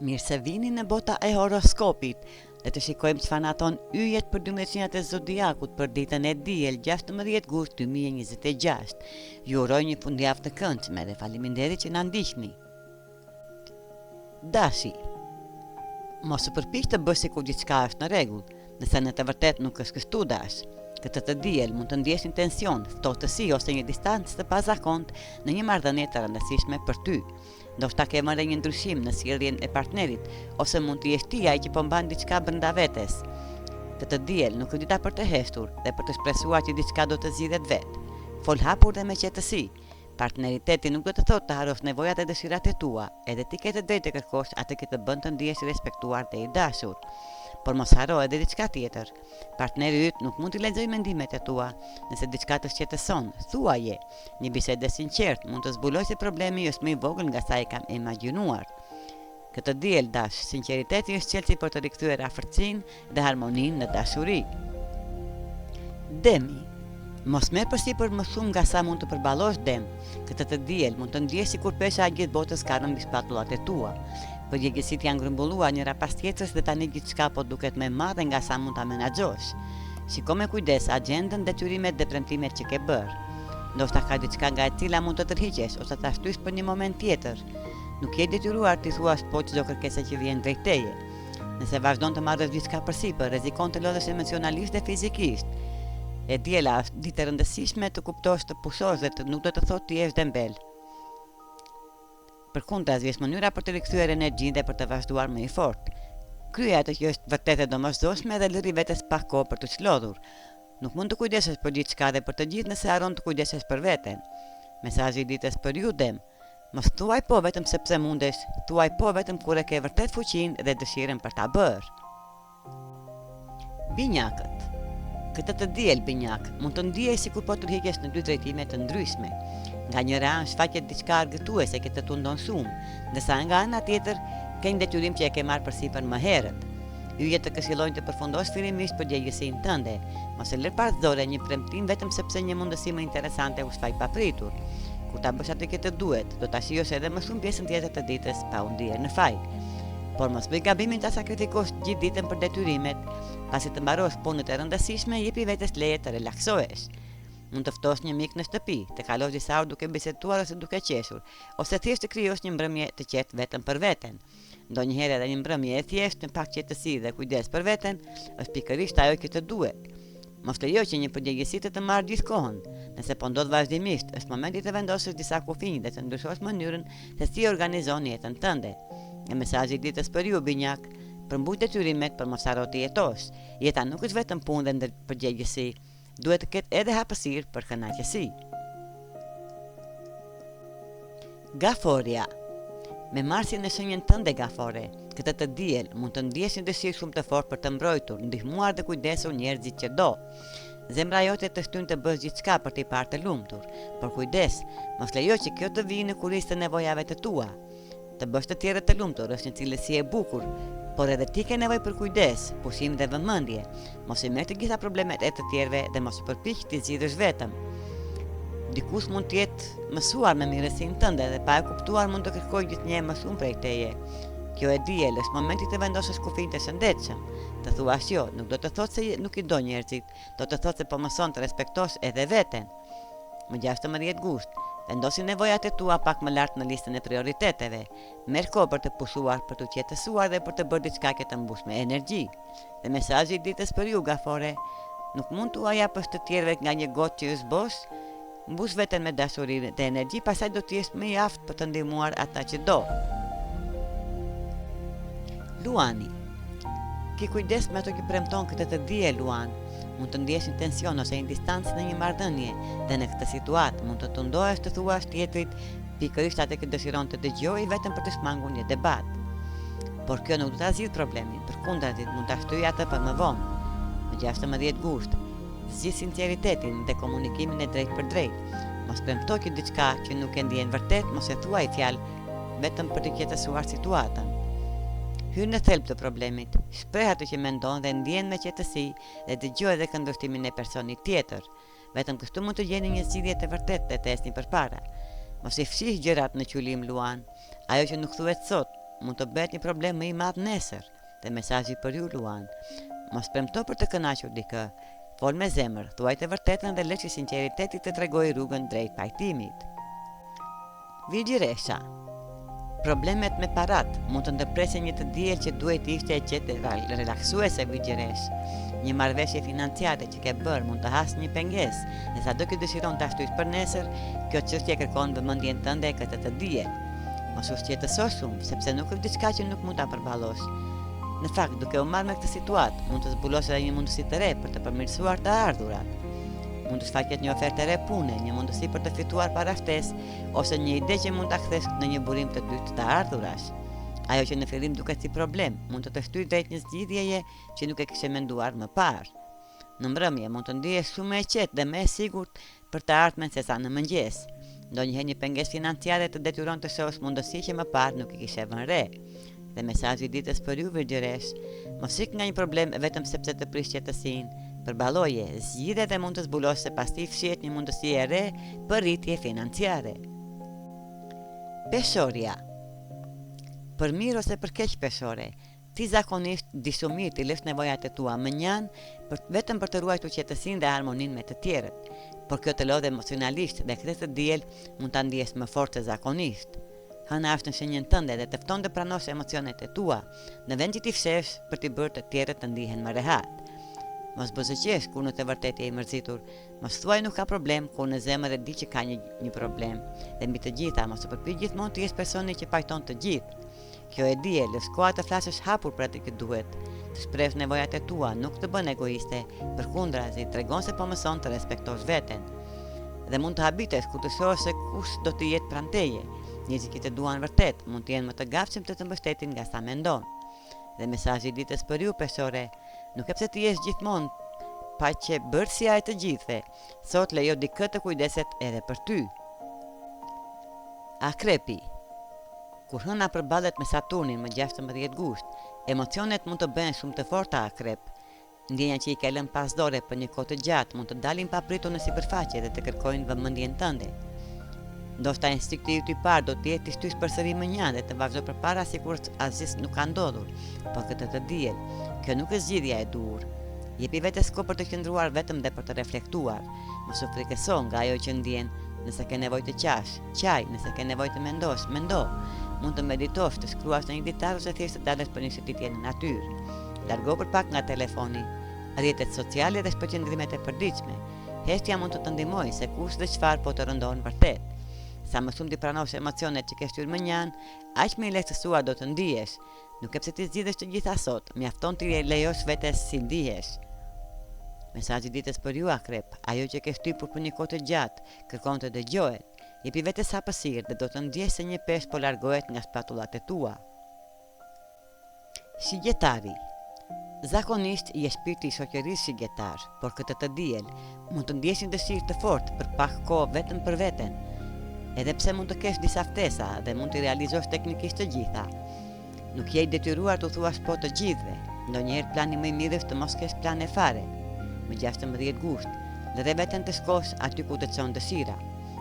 Mirë se vini në bota e horoskopit dhe të shikojmë çfarë na thon yjet për 12 sinjat e zodiakut për ditën e diel 16 gusht 2026. Ju uroj një fundjavë të këndshme dhe faleminderit që na ndiqni. Dashi. Mos u përpiq të bësh sikur gjithçka është në rregull, nëse në të vërtetë nuk është kështu dash. Këtë të diel mund të ndjesh një tension, ftohtësi ose një distancë të pazakontë në një marrëdhënie të rëndësishme për ty. Ndoshta ke marrë një ndryshim në sjelljen e partnerit, ose mund të jesh ti ai që po mban diçka brenda vetes. Këtë diel nuk është dita për të heshtur dhe për të shpresuar që diçka do të zgjidhet vetë. Fol hapur dhe me qetësi. Partneriteti nuk do të thotë të harrosh nevojat e dëshirat e tua, edhe ti ke të drejtë të kërkosh atë që të bën të ndihesh i respektuar dhe i dashur. Por mos haro edhe diçka tjetër. Partneri yt nuk mund të lexojë mendimet e tua. Nëse diçka të shqetëson, thuaje. Një bisedë e sinqertë mund të zbulojë se problemi është më i vogël nga sa e kam imagjinuar. Këtë diel dash, sinqeriteti është çelësi për të rikthyer afërsinë dhe harmoninë në dashuri. Demi. Mos merr përsipër më shumë nga sa mund të përballosh dem. Këtë të diel mund të ndjesh sikur pesha e gjithë botës ka rënë mbi spatullat e tua. Përgjegjësitë janë grumbullua njëra pas tjetrës dhe tani gjithçka po duket më e madhe nga sa mund ta menaxhosh. Shiko me kujdes agjendën, detyrimet dhe premtimet që ke bërë. Ndoshta ka diçka nga e cila mund të tërhiqesh ose ta shtysh për një moment tjetër. Nuk je detyruar të thuash po çdo kërkesë që vjen drejt teje. Nëse vazhdon të marrësh diçka përsipër, rrezikon të lodhesh emocionalisht dhe fizikisht. E diela është ditë e rëndësishme të kuptosh të pushosh dhe nuk do të thotë të jesh dembel. Përkundër, është mënyra për të rikthyer energjinë dhe për të vazhduar më i fortë. Krye atë që është vërtet e domosdoshme dhe lëri vetes pak kohë për të çlodhur. Nuk mund të kujdesesh për gjithçka dhe për të gjithë nëse harron të kujdesesh për veten. Mesazhi i ditës për ju dem. Mos thuaj po vetëm sepse mundesh, thuaj po vetëm kur e ke vërtet fuqinë dhe dëshirën për ta bërë. Binjakët. Këtë të diel binjak, mund të ndihesh sikur po tërhiqesh në dy drejtime të ndryshme. Nga njëra anë shfaqet diçka argëtuese që të tundon shumë, ndërsa nga ana tjetër ke një detyrim që e ke marrë përsipër më herët. Yjet të këshillojnë të përfundosh fillimisht përgjegjësinë tënde, mos e lër parzore një premtim vetëm sepse një mundësi më interesante u shfaq papritur. Kur ta bësh atë që të duhet, do ta shijosh edhe më shumë pjesën tjetër të ditës pa u ndier në faj. Por mos bëj gabimin ta sakrifikosh gjithë ditën për detyrimet, pasi të mbarosh punët e rëndësishme, jepi vetes leje të relaksohesh. Mund të ftosh një mik në shtëpi, të kalosh disa orë duke biseduar ose duke qeshur, ose thjesht të krijosh një mbrëmje të qetë vetëm për veten. Ndonjëherë edhe një mbrëmje e thjeshtë me pak qetësi dhe kujdes për veten është pikërisht ajo që të duhet. Mos lejo që një përgjegjësi të marrë gjithë kohën. Nëse po ndodh vazhdimisht, është momenti të vendosësh disa kufinj dhe të ndryshosh mënyrën se si organizon jetën tënde. Një mesazh i ditës për ju binjak, përmbush detyrimet për mos harro të jetosh. Jeta nuk është vetëm punë dhe përgjegjësi, duhet të ketë edhe hapësirë për kënaqësi. Gaforia. Me marrësien e shenjën tënde gafore, këtë të diel mund të ndjesh një dëshirë shumë të fortë për të mbrojtur, ndihmuar dhe kujdesur njerëzit që do. Zemra jote të shtyn të bësh gjithçka për t'i parë të lumtur, por kujdes, mos lejo që kjo të vijë në kurrizë të nevojave të tua. Të bësh të tjerët të lumtur është një cilësi e bukur, por edhe ti ke nevojë për kujdes, pushim dhe vëmendje. Mos i merr të gjitha problemet e të tjerëve dhe mos u përpiq të zgjidhësh vetëm. Dikush mund të jetë mësuar me mirësinë tënde dhe pa e kuptuar mund të kërkojë gjithnjë më shumë prej teje. Kjo e diel është momenti të vendosësh kufijtë të shëndetshëm. Të thuash jo, nuk do të thotë se nuk i do njerëzit, do të thotë se po mëson të respektosh edhe veten. Më 16 gusht, vendosi nevojat e tua pak më lart në listën e prioriteteve. Merr kohë për të pushuar, për të qetësuar dhe për të bërë diçka që të mbush me energji. Dhe mesazhi i ditës për ju gafore, nuk mund t'u japësh të tjerëve nga një gotë që është bosh. Mbush veten me dashuri dhe energji, pastaj do të jesh më i aftë për të ndihmuar ata që do. Luani. Ki kujdes me ato që premton këtë të diel Luan. Mund të ndjesh një tension ose një distancë në një marrëdhënie, dhe në këtë situatë mund të tundohesh të thuash tjetrit pikërisht atë që dëshiron të dëgjojë vetëm për të shmangur një debat. Por kjo nuk do ta zgjidhë problemin, përkundrazi mund ta shtyjë atë për më vonë. Më 16 gusht. Zgjidh sinqeritetin dhe komunikimin e drejtë për drejtë. Mos premto që diçka që nuk e ndjen vërtet, mos e thuaj fjalë vetëm për të qetësuar situatën. Hyr në thelb të problemit, shpreh atë që mendon dhe ndjen me qetësi dhe dëgjoj edhe këndvështrimin e personit tjetër. Vetëm kështu mund të gjeni një zgjidhje të vërtetë dhe të ecni përpara. Mos i fshih gjërat në qulim Luan. Ajo që nuk thuhet sot, mund të bëhet një problem më i madh nesër. Dhe mesazhi për ju, Luan, mos premto për të kënaqur dikë. Fol me zemër, thuaj të vërtetën dhe lë që sinqeriteti të tregojë rrugën drejt pajtimit. Vigjiresha. Problemet me parat mund të ndërpresë një të diel që duhet ishte e qetë relaksuese vigjiresh. Një marrëveshje financiare që ke bërë mund të hasë një pengesë, dhe sado që dëshiron ta shtysh për nesër, kjo çështje kërkon vëmendjen tënde këtë të diel. Mos u shqetëso shumë, sepse nuk është diçka që nuk mund ta përballosh. Në fakt, duke u marrë me këtë situatë, mund të zbulosh edhe një mundësi të re për të përmirësuar të ardhurat. Mund të shfaqet një ofertë re pune, një mundësi për të fituar para shtesë, ose një ide që mund ta kthesh në një burim të dytë të ardhurash. Ajo që në fillim duket si problem, mund të shtyjë drejt një zgjidhjeje që nuk e kishe menduar më parë. Në mbrëmje mund të ndihesh shumë e qetë dhe më e sigurt për të ardhmen sesa në mëngjes. Ndonjëherë një pengesë financiare të detyron të shohësh mundësi që më parë nuk i kishe vënë re. Dhe mesazhi i ditës për ju, Vigjiresh, mos ik nga një problem vetëm sepse të prish qetësinë. Përballoje, zgjidhje dhe mund të zbulosh se pastaj fshihet një mundësi e re për rritje financiare. Peshorja. Për mirë ose për keq peshore, ti zakonisht di shumë mirë të lësh nevojat e tua më njanë vetëm për të ruajtur qetësinë dhe harmoninë me të tjerët. Por kjo të lodh emocionalisht dhe këtë të diel mund ta ndihesh më fort se zakonisht. Hëna është në shenjën tënde dhe të fton të pranosh emocionet e tua, në vend që ti fshesh për t'i bërë të tjerët të ndihen më rehat. Mos buzëqesh kur në të vërtetë je i mërzitur, mos thuaj nuk ka problem kur në zemër e di që ka një problem, dhe mbi të gjitha mos të përpiq gjithmonë të jesh personi që pajton të gjithë. Kjo e di, lës koha të flasësh hapur për atë që duhet, të shprehësh nevojat e tua, nuk të bën egoiste, përkundrazi, tregon se po mëson të respektosh veten. Dhe mund të habitesh kur të shohësh se kush do të jetë pranë teje. Njerëzit që të duan vërtet mund të jenë më të gatshëm të mbështetin nga sa mendon. Dhe mesazhi i ditës për ju, peshore, nuk e pse të jesh gjithmonë paqe bërësia e të gjithëve, sot lejo dikë të kujdeset edhe për ty. Akrepi. Kur hëna përballet me Saturnin më 16 gusht, emocionet mund të bëhen shumë të forta akrep. Ndjenja që i ke lënë pas dore për një kohë të gjatë mund të dalin papritur në sipërfaqe dhe të kërkojnë vëmendjen tënde. Ndoshta instinkti yt i parë do të jetë të shtysh përsëri më njanë dhe të vazhdo përpara sikur asgjë nuk ka ndodhur, por këtë të diel, kjo nuk është zgjidhja e duhur. Jepi vetes kohë për të qëndruar vetëm dhe për të reflektuar. Mos u frikëso nga ajo që ndjen. Nëse ke nevojë të qash, qaj, nëse ke nevojë të mendosh, mendo. Mund të meditosh, të shkruash në një ditar ose thjesht të dalësh për një shëtitje në natyrë. Largo për pak nga telefoni, rrjetet sociale dhe shpërqendrimet e përditshme. Heshtja mund të të ndihmojë se kush dhe çfarë po të rëndon vërtet. Sa më shumë ti pranosh emocionet që ke shtyr më njanë, aq më i lehtësuar do të ndihesh. Nuk e pse ti zgjidhesh të gjitha sot, mjafton ti lejosh vetes si ndihesh. Mesazhi ditës për ju, akrep, ajo që ke shtypur për një kohë të gjatë, kërkon të dëgjohet. Jepi vetes hapësirë dhe do të ndjesh se një peshë po largohet nga spatullat e tua. Shigjetari. Zakonisht je shpirti i shoqërisë shigjetar, por këtë të diel mund të ndjesh një dëshirë të fortë për pak kohë vetëm për veten. Edhe pse mund të kesh disa ftesa dhe mund të realizosh teknikisht të gjitha. Nuk je i detyruar të thuash po të gjithëve. Ndonjëherë plani më i mirë është të mos kesh plane fare. Më 16 gusht, lëre veten të shkosh aty ku të çon dëshira.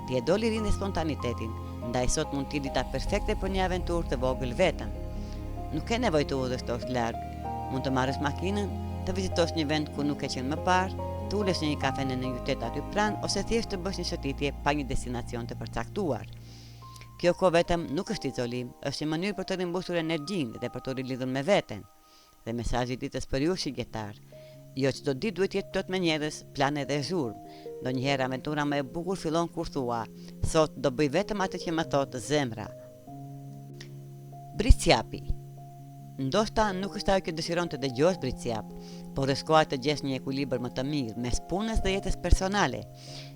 Ti e do lirinë dhe spontanitetin, ndaj sot mund t'i dita perfekte për një aventurë të vogël vetëm. Nuk ke nevojë të udhëtosh larg. Mund të marrësh makinën, të vizitosh një vend ku nuk e qenë më parë, të ulesh në një kafene në një qytet aty pranë ose thjesht të bësh një shëtitje pa një destinacion të përcaktuar. Kjo kohë vetëm nuk është izolim, është një mënyrë për të rimbushur energjinë dhe për të rilidhur me veten. Dhe mesazhi i ditës për ju, shigjetar, jo çdo ditë duhet jetë plot me njerëz, plane dhe zhurmë. Ndonjëherë aventura më e bukur fillon kur thua, sot do bëj vetëm atë që më thotë zemra. Bricjapi. Ndoshta nuk është ajo që dëshiron të dëgjosh bricjap, por është koha të gjesh një ekuilibër më të mirë mes punës dhe jetës personale.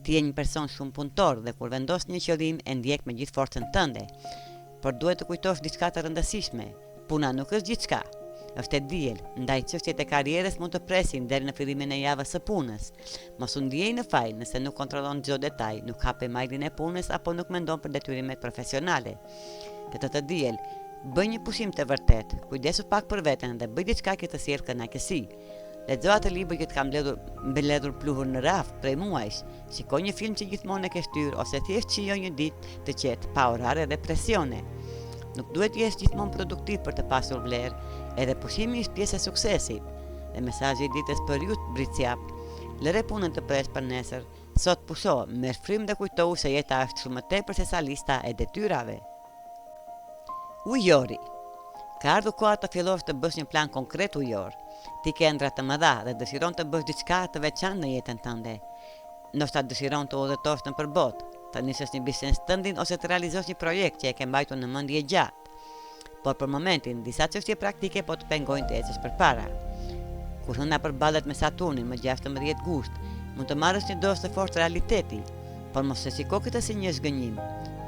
Ti je një person shumë punëtor dhe kur vendos një qëllim e ndjek me gjithë forcën tënde, por duhet të kujtosh diçka të rëndësishme. Puna nuk është gjithçka. Është e diel, ndaj çështjet e karrierës mund të presin deri në fillimin e javës së punës. Mos u ndiej në faj nëse nuk kontrollon çdo detaj, nuk hape majlin e punës apo nuk mendon për detyrimet profesionale. Këtë të diel, bëj një pushim të vërtet, kujdesu pak për veten dhe bëj diçka që të sjellë kënaqësi. Lexo atë libër që të ka mbledhur pluhur në radhë prej muajsh, shikoj një film që gjithmonë e ke shtyr ose thjesht shijoj një ditë të qetë pa orare dhe presione. Nuk duhet jesh gjithmonë produktiv për të pasur vlerë, edhe pushimi është pjesë e suksesit. Dhe mesazhi i ditës për ju Britsjap, lëre punën të presh për nesër, sot pusho, merr frym dhe kujtohu se jeta është shumë më tepër se sa lista e detyrave. Ujori. Ka ardhur koha të fillosh të bësh një plan konkret ujor. Ti ke ëndra të mëdha dhe dëshiron të bësh diçka të veçantë në jetën tënde. Ndoshta dëshiron të udhëtosh nëpër botë, të nisësh një biznes tëndin ose të realizosh një projekt që e ke mbajtur në mendje gjatë. Por për momentin, disa çështje praktike po të pengojnë të ecësh përpara. Kur hëna përballet me Saturnin më 16 gusht, mund të marrësh një dozë të fortë realiteti, por mos e shiko këtë si një zgënjim.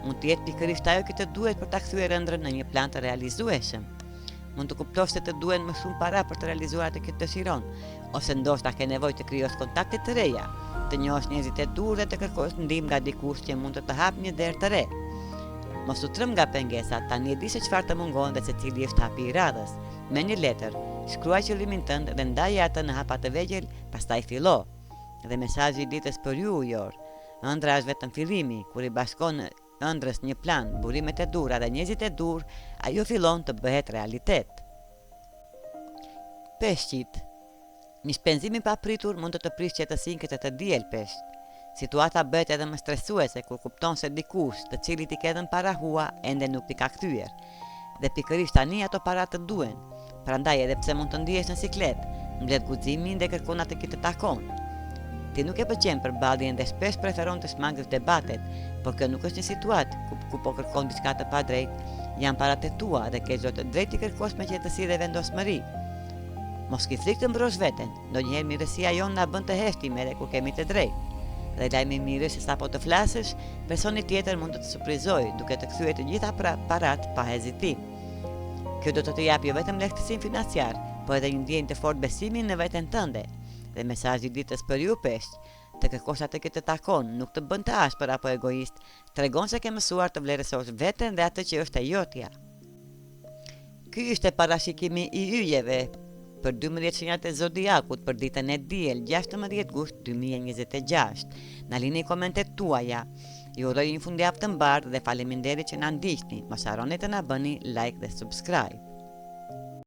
Mund të jetë pikërisht ajo që të duhet për ta kthyer ëndrrën në një plan të realizueshëm. Mund të kuptosh se të duhen më shumë para për të realizuar atë që dëshiron, ose ndoshta ke nevojë të krijosh kontakte të reja, të njohësh njerëzit e dur dhe të kërkosh ndihmë nga dikush që mund të hapë një derë të re. Mos u trëm nga pengesat, tani e di se çfarë të mungon dhe se cili është hapi i radhës. Me një letër, shkruaj qëllimin tënd dhe ndaje atë në hapa të vegjël, pastaj fillo. Dhe mesazhi i ditës për ju ujor, ëndra është vetëm fillimi, kur i bashkon ëndrës një plan, burimet e dura dhe njerëzit e dur, ajo fillon të bëhet realitet. Peshqit. Një shpenzim i papritur mund të prish qetësinë këtë të diel pesht. Situata bëhet edhe më stresuese kur kupton se dikush, të cilit i ke dhënë para hua, ende nuk t'i ka kthyer. Dhe pikërisht tani ato para të duhen. Prandaj edhe pse mund të ndihesh në siklet, mbledh guximin dhe kërkon atë që të takon. Ti nuk e pëlqen përballjen dhe shpesh preferon të shmangësh debatet, por kjo nuk është një situatë ku po kërkon diçka të padrejtë, janë paratë tua dhe ke çdo të drejtë të kërkosh me qetësi dhe vendosmëri. Mos ki frikë të mbrosh veten, ndonjëherë mirësia jon na bën të heshtim edhe kur kemi të drejtë. Dhe lajmi i mirë se sapo të flasësh, personi tjetër mund të të surprizojë duke të kthyer të gjitha parat pa hezitim. Kjo do të japë jo vetëm lehtësim financiar, por edhe një ndjenjë të fortë besimi në veten tënde. Dhe mesazhi i ditës për ju pesht, të kërkosh atë që të takon, nuk të bën të ashpër apo egoist, tregon se ke mësuar të vlerësosh veten dhe atë që është e jotja. Ky ishte parashikimi i yjeve për 12 shenjat e zodiakut për ditën e diel 16 gusht 2026. Na lini komentet tuaja. Ju uroj një fundjavë të mbarë dhe faleminderit që na ndiqni. Mos harroni të na bëni like dhe subscribe.